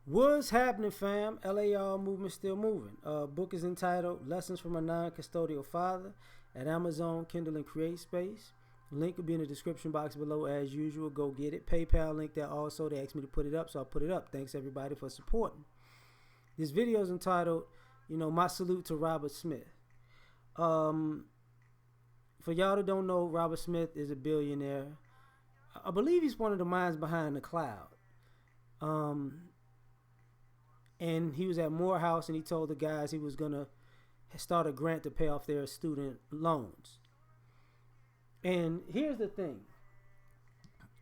What's happening, fam? L.A.R. movement still moving. Book is entitled Lessons from a Non-Custodial Father at Amazon, Kindle, and Create Space. Link will be in the description box below as usual. Go get it. PayPal link there also. They asked me to put it up, so I'll put it up. Thanks everybody for supporting. This video is entitled, My Salute to Robert Smith. For y'all that don't know, Robert Smith is a billionaire. I believe he's one of the minds behind the cloud. And he was at Morehouse and he told the guys he was going to start a grant to pay off their student loans. And here's the thing.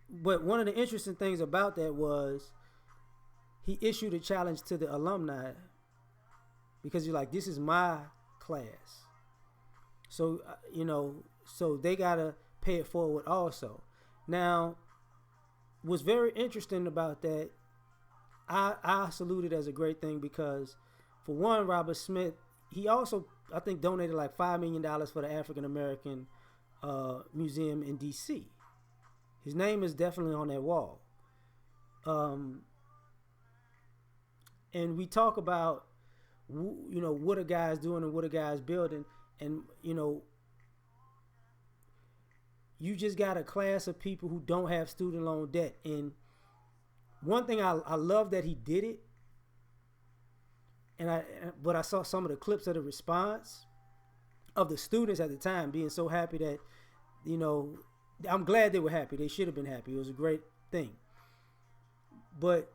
But one of the interesting things about that was he issued a challenge to the alumni because you're like, this is my class. So, so they got to pay it forward also. Now, what's very interesting about that, I salute it as a great thing because, for one, Robert Smith, he also, I think, donated like $5 million for the African American Museum in D.C. His name is definitely on that wall. And we talk about, what are guys doing and what are guys building. And, you just got a class of people who don't have student loan debt. And one thing I love that he did it, but I saw some of the clips of the response of the students at the time being so happy that, I'm glad they were happy. They should have been happy. It was a great thing. But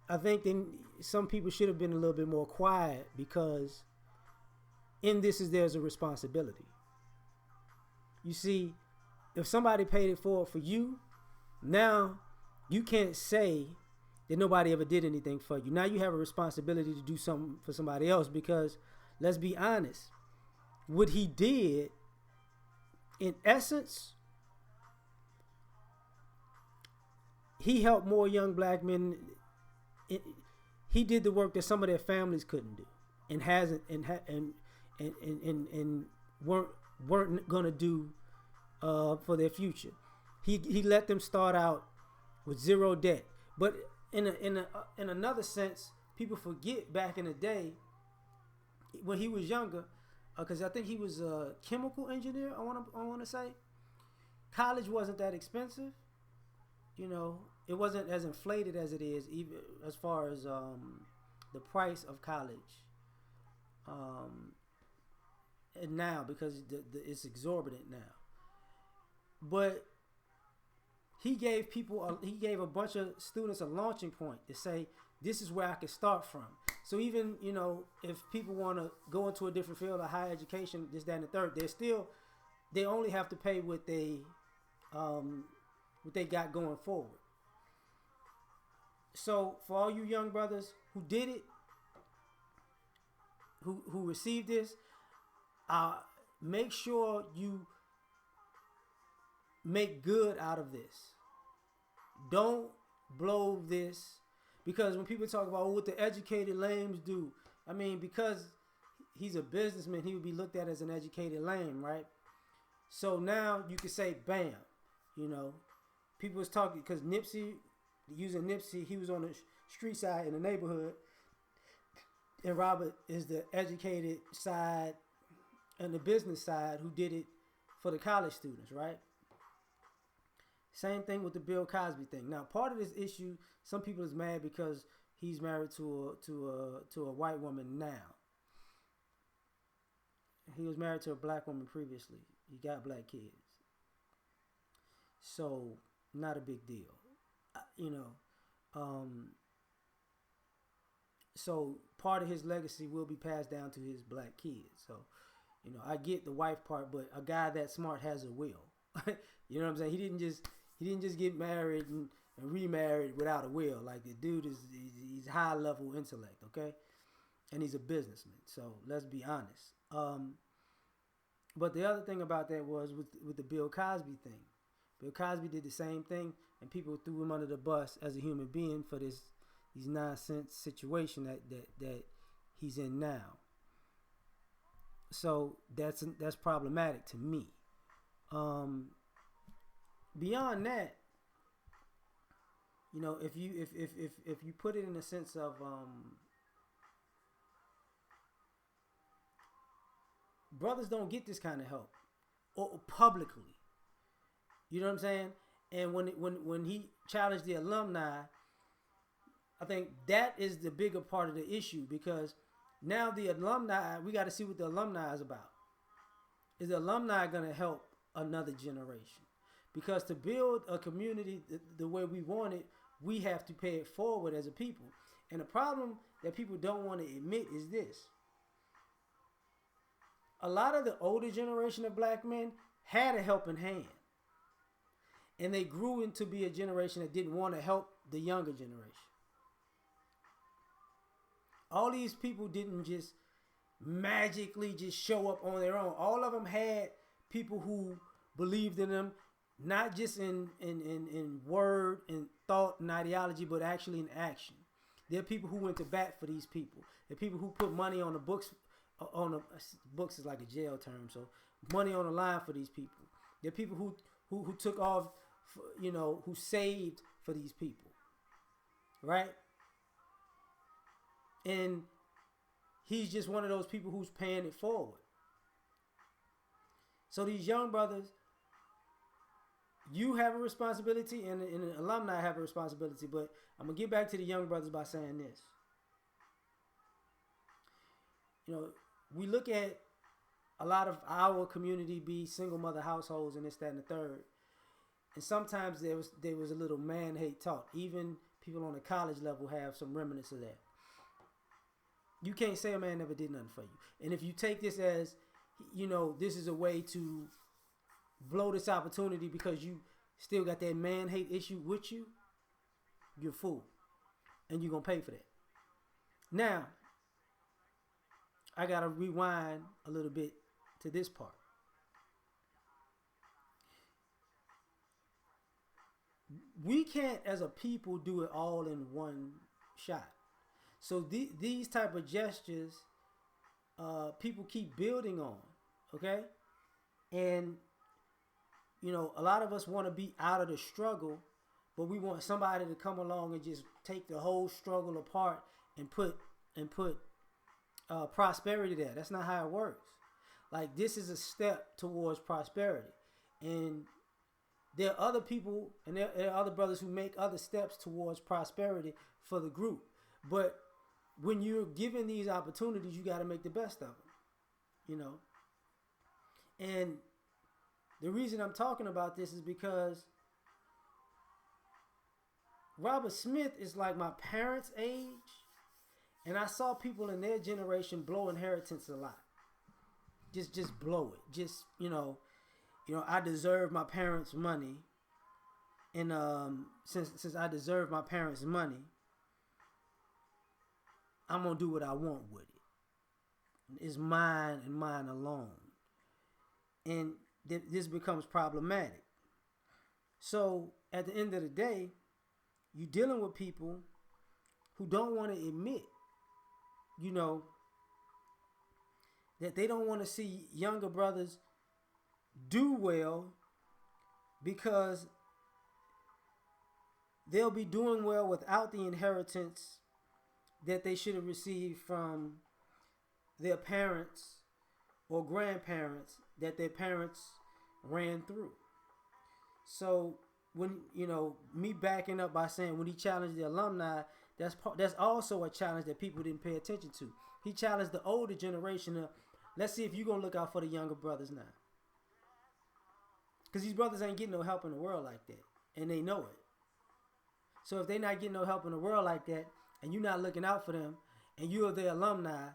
I think then some people should have been a little bit more quiet because in this there's a responsibility. You see, if somebody paid it forward for you, now you can't say that nobody ever did anything for you. Now you have a responsibility to do something for somebody else because, let's be honest, what he did, in essence, he helped more young black men. He did the work that some of their families couldn't do, and hasn't, and weren't gonna do for their future. He let them start out with zero debt. But in another sense, people forget back in the day when he was younger, because I think he was a chemical engineer. I want to say college wasn't that expensive. It wasn't as inflated as it is, even as far as the price of college. And now, because it's exorbitant now. But he gave a bunch of students a launching point to say, this is where I can start from. So even, if people want to go into a different field of higher education, this, that, and the third, they only have to pay what they got going forward. So for all you young brothers who did it, who received this, make sure you make good out of this. Don't blow this, because when people talk about what the educated lames do, I mean, because he's a businessman, he would be looked at as an educated lame, right? So now you can say, bam, people was talking, because using Nipsey, he was on the street side in the neighborhood, and Robert is the educated side and the business side who did it for the college students, right? Same thing with the Bill Cosby thing. Now, part of this issue, some people is mad because he's married to a white woman now. He was married to a black woman previously. He got black kids. So, not a big deal. So part of his legacy will be passed down to his black kids. So, I get the wife part, but a guy that smart has a will. You know what I'm saying? He didn't just get married and remarried without a will. Like, the dude he's high level intellect, okay? And he's a businessman. So let's be honest. But the other thing about that was with the Bill Cosby thing. Bill Cosby did the same thing, and people threw him under the bus as a human being for these nonsense situation that he's in now. So that's problematic to me. Beyond that, You know, if you put it in the sense of brothers don't get this kind of help or publicly. You know what I'm saying? And when he challenged the alumni, I think that is the bigger part of the issue, because now the alumni, we got to see what the alumni is about. Is the alumni going to help another generation? Because to build a community the way we want it, we have to pay it forward as a people. And the problem that people don't want to admit is this. A lot of the older generation of black men had a helping hand. And they grew into be a generation that didn't want to help the younger generation. All these people didn't just magically just show up on their own. All of them had people who believed in them, not just in word and thought and ideology, but actually in action. There are people who went to bat for these people. There are people who put money on the books. Books is like a jail term, so money on the line for these people. There are people who took off, who saved for these people, right? And he's just one of those people who's paying it forward. So these young brothers, you have a responsibility, and the alumni have a responsibility. But I'm going to get back to the young brothers by saying this. We look at a lot of our community be single mother households and this, that, and the third. And sometimes there was a little man-hate talk. Even people on the college level have some remnants of that. You can't say a man never did nothing for you. And if you take this as, this is a way to blow this opportunity because you still got that man-hate issue with you, you're a fool. And you're going to pay for that. Now, I got to rewind a little bit to this part. We can't, as a people, do it all in one shot. So these type of gestures, people keep building on, okay? And, a lot of us want to be out of the struggle, but we want somebody to come along and just take the whole struggle apart and put prosperity there. That's not how it works. Like, this is a step towards prosperity. And there are other people and there are other brothers who make other steps towards prosperity for the group. But when you're given these opportunities, you got to make the best of them, And the reason I'm talking about this is because Robert Smith is like my parents' age, and I saw people in their generation blow inheritance a lot. Just blow it. Just, I deserve my parents' money, and since I deserve my parents' money, I'm going to do what I want with it. It's mine and mine alone. And this becomes problematic. So at the end of the day, you're dealing with people who don't want to admit, that they don't want to see younger brothers do well, because they'll be doing well without the inheritance that they should have received from their parents or grandparents that their parents ran through. So when, me backing up by saying when he challenged the alumni, that's also a challenge that people didn't pay attention to. He challenged the older generation of, let's see if you're going to look out for the younger brothers now. Because these brothers ain't getting no help in the world like that. And they know it. So if they're not getting no help in the world like that, and you're not looking out for them, and you're their alumni,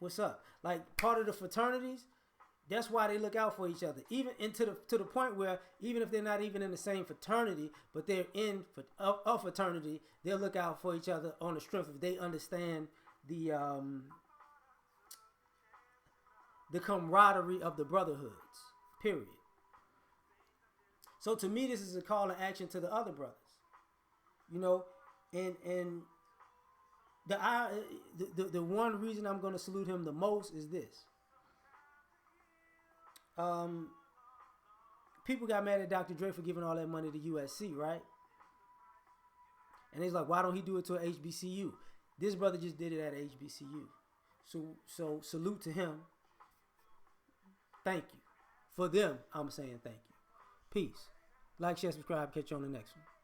what's up? Like, part of the fraternities, that's why they look out for each other. Even to the point where, even if they're not even in the same fraternity, but they're in a fraternity, they'll look out for each other on the strength of they understand the camaraderie of the brotherhoods, period. So to me, this is a call to action to the other brothers, and the one reason I'm going to salute him the most is this. People got mad at Dr. Dre for giving all that money to USC, right? And he's like, why don't he do it to an HBCU? This brother just did it at HBCU. So salute to him. Thank you. For them, I'm saying thank you. Peace. Like, share, subscribe. Catch you on the next one.